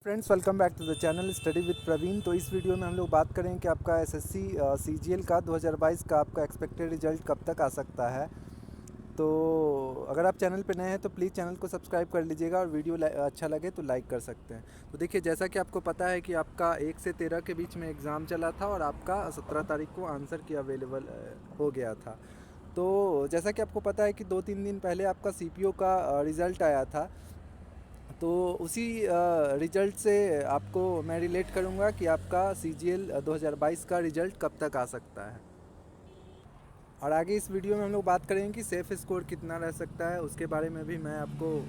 Friends, welcome back to the channel study with Praveen. तो इस video में हम लोग बात करें कि आपका एसएससी सीजीएल का 2022 का आपका एक्सपेक्टेड रिजल्ट कब तक आ सकता है। तो अगर आप चैनल पर नए हैं तो प्लीज़ चैनल को सब्सक्राइब कर लीजिएगा और वीडियो अच्छा लगे तो लाइक कर सकते हैं। तो देखिए, जैसा कि आपको पता है कि आपका 1 से 13 के बीच में एग्ज़ाम चला था और आपका 17 तारीख को आंसर की अवेलेबल हो गया था। तो जैसा कि आपको पता है कि 2-3 दिन पहले आपका सीपीओ का रिज़ल्ट आया था। तो उसी रिजल्ट से आपको मैं रिलेट करूंगा कि आपका सीजीएल 2022 का रिजल्ट कब तक आ सकता है। और आगे इस वीडियो में हम लोग बात करेंगे कि सेफ स्कोर कितना रह सकता है, उसके बारे में भी मैं आपको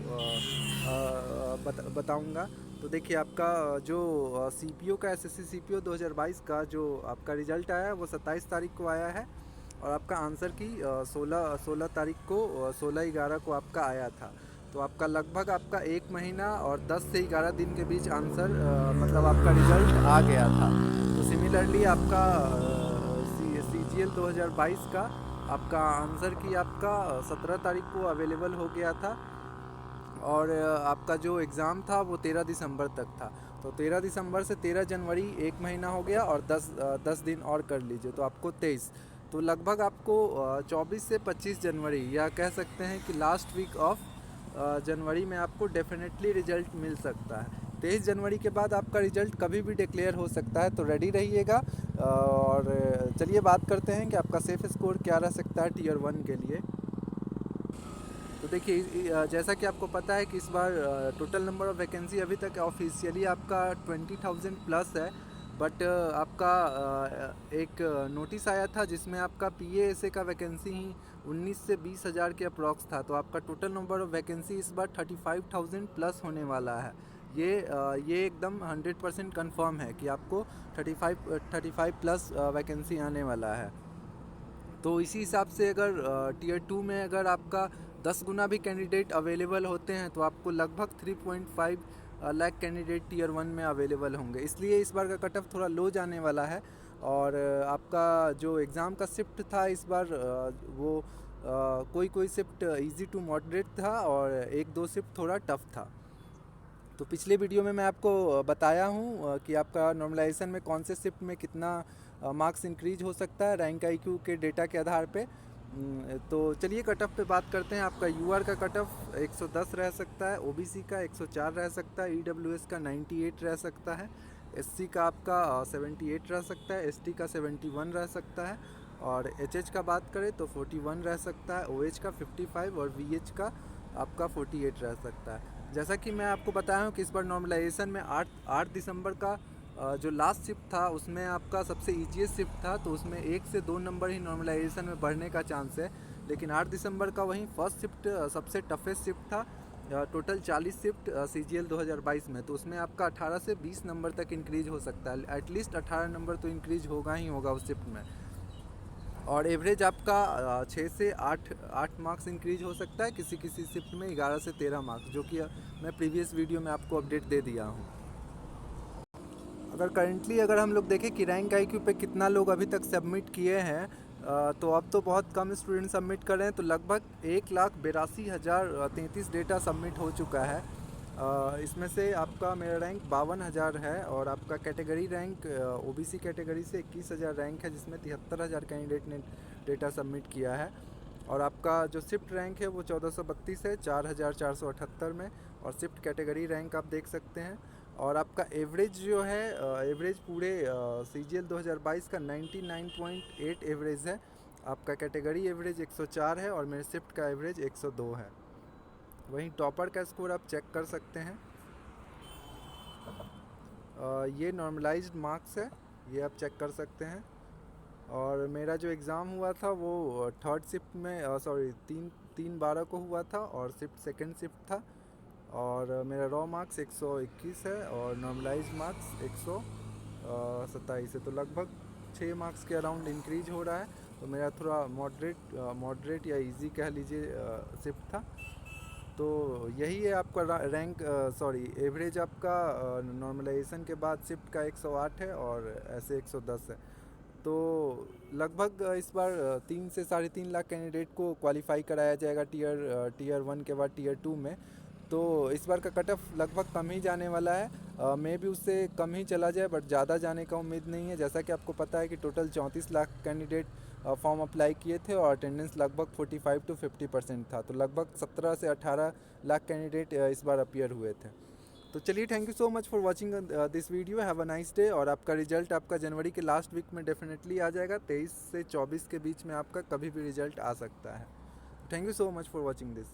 बताऊंगा। तो देखिए, आपका जो सीपीओ का एसएससी सीपीओ 2022 का जो आपका रिजल्ट आया है वो 27 तारीख को आया है। और आपका आंसर की 16 तारीख को 16/11 को आपका आया था। तो आपका लगभग आपका 1 महीना और 10 से 11 दिन के बीच आंसर मतलब आपका रिजल्ट आ गया था। तो सिमिलरली आपका सीजीएल 2022 का आपका आंसर की आपका 17 तारीख को अवेलेबल हो गया था। और आपका जो एग्ज़ाम था वो 13 दिसंबर तक था। तो 13 दिसंबर से 13 जनवरी 1 महीना हो गया और 10 दिन और कर लीजिए तो आपको 23। तो लगभग आपको 24 से 25 जनवरी या कह सकते हैं कि लास्ट वीक ऑफ जनवरी में आपको डेफिनेटली रिजल्ट मिल सकता है। 23 जनवरी के बाद आपका रिजल्ट कभी भी डिक्लेयर हो सकता है, तो रेडी रहिएगा। और चलिए बात करते हैं कि आपका सेफ स्कोर क्या रह सकता है टीयर 1 के लिए। तो देखिए, जैसा कि आपको पता है कि इस बार टोटल नंबर ऑफ़ वैकेंसी अभी तक ऑफिशियली आपका 20,000 प्लस है। बट आपका एक नोटिस आया था जिसमें आपका पीएएसए का वैकेंसी ही 19 से 20 हज़ार के अप्रॉक्स था। तो आपका टोटल नंबर ऑफ़ वैकेंसी इस बार 35,000 प्लस होने वाला है। ये एकदम 100% कन्फर्म है कि आपको 35 प्लस वैकेंसी आने वाला है। तो इसी हिसाब से अगर टीयर 2 में अगर आपका 10 गुना भी कैंडिडेट अवेलेबल होते हैं तो आपको लगभग 3.5 लाख कैंडिडेट टीयर 1 में अवेलेबल होंगे। इसलिए इस बार का कट ऑफ थोड़ा लो जाने वाला है। और आपका जो एग्ज़ाम का शिफ्ट था इस बार वो कोई शिफ्ट इजी टू मॉडरेट था और 1-2 शिफ्ट थोड़ा टफ था। तो पिछले वीडियो में मैं आपको बताया हूँ कि आपका नॉर्मलाइजेशन में कौन से शिफ्ट में कितना मार्क्स इंक्रीज हो सकता है रैंक आईक्यू के डेटा के आधार पे। तो चलिए कट ऑफ पे बात करते हैं। आपका यूआर का कट ऑफ 110 रह सकता है, ओबीसी का 104 रह सकता है, ईडब्ल्यूएस का 98 रह सकता है, एससी का आपका 78 रह सकता है, एसटी का 71 रह सकता है, और एचएच का बात करें तो 41 रह सकता है, ओएच का 55 और वीएच का आपका 48 रह सकता है। जैसा कि मैं आपको बताया हूँ कि इस बार नॉर्मलाइजेशन में 8 दिसंबर का जो लास्ट शिफ्ट था उसमें आपका सबसे ईजीएस्ट शिफ्ट था। तो उसमें 1 से 2 नंबर ही नॉर्मलाइजेशन में बढ़ने का चांस है। लेकिन 8 दिसंबर का वहीं फर्स्ट शिफ्ट सबसे टफेस्ट शिफ्ट था। टोटल 40 शिफ्ट सीजीएल 2022 में, तो उसमें आपका 18 से 20 नंबर तक इंक्रीज हो सकता है। एटलीस्ट 18 नंबर तो इंक्रीज होगा ही होगा उस शिफ्ट में। और एवरेज आपका 6 से 8 मार्क्स इंक्रीज हो सकता है, किसी किसी शिफ्ट में 11 से 13 मार्क्स, जो कि मैं प्रीवियस वीडियो में आपको अपडेट दे दिया हूँ। अगर हम लोग देखें कि रैंक आईक्यू पे कितना लोग अभी तक सबमिट किए हैं, तो अब तो बहुत कम स्टूडेंट सबमिट कर रहे हैं। तो लगभग 1,82,033 डेटा सबमिट हो चुका है। इसमें से आपका मेरा रैंक 52,000 है और आपका कैटेगरी रैंक ओबीसी कैटेगरी से 21,000 रैंक है, जिसमें 73,000 कैंडिडेट ने डेटा सबमिट किया है। और आपका जो शिफ्ट रैंक है वो 1432 है 4,478 में, और शिफ्ट कैटेगरी रैंक आप देख सकते हैं। और आपका एवरेज जो है एवरेज पूरे सीजीएल 2022 का 99.8 एवरेज है। आपका कैटेगरी एवरेज 104 है और मेरे शिफ्ट का एवरेज 102 है। वहीं टॉपर का स्कोर आप चेक कर सकते हैं। ये नॉर्मलाइज्ड मार्क्स है, ये आप चेक कर सकते हैं। और मेरा जो एग्ज़ाम हुआ था वो थर्ड शिफ्ट में सॉरी 3/12 को हुआ था और शिफ्ट सेकंड शिफ्ट था। और मेरा रॉ मार्क्स 121 है और नॉर्मलाइज मार्क्स 127 है। तो लगभग 6 मार्क्स के अराउंड इंक्रीज हो रहा है। तो मेरा थोड़ा मॉडरेट या इजी कह लीजिए शिफ्ट था। तो यही है आपका रैंक एवरेज आपका नॉर्मलाइजेशन के बाद शिफ्ट का 108 है और ऐसे 110 है। तो लगभग इस बार 3 से 3.5 लाख कैंडिडेट को क्वालिफाई कराया जाएगा टीयर 1 के बाद टीयर 2 में। तो इस बार का कट ऑफ लगभग कम ही जाने वाला है, मे भी उससे कम ही चला जाए, बट ज़्यादा जाने का उम्मीद नहीं है। जैसा कि आपको पता है कि total 34 lakh candidate form apply किए थे और अटेंडेंस लगभग 45 to 50% था, तो लगभग 17 से 18 लाख कैंडिडेट इस बार अपीयर हुए थे। तो चलिए, thank you so much for watching this video, have a nice day. और आपका रिजल्ट आपका जनवरी के लास्ट वीक में डेफिनेटली आ जाएगा, 23 से 24 के बीच में आपका कभी भी रिजल्ट आ सकता है। Thank you so much for watching this.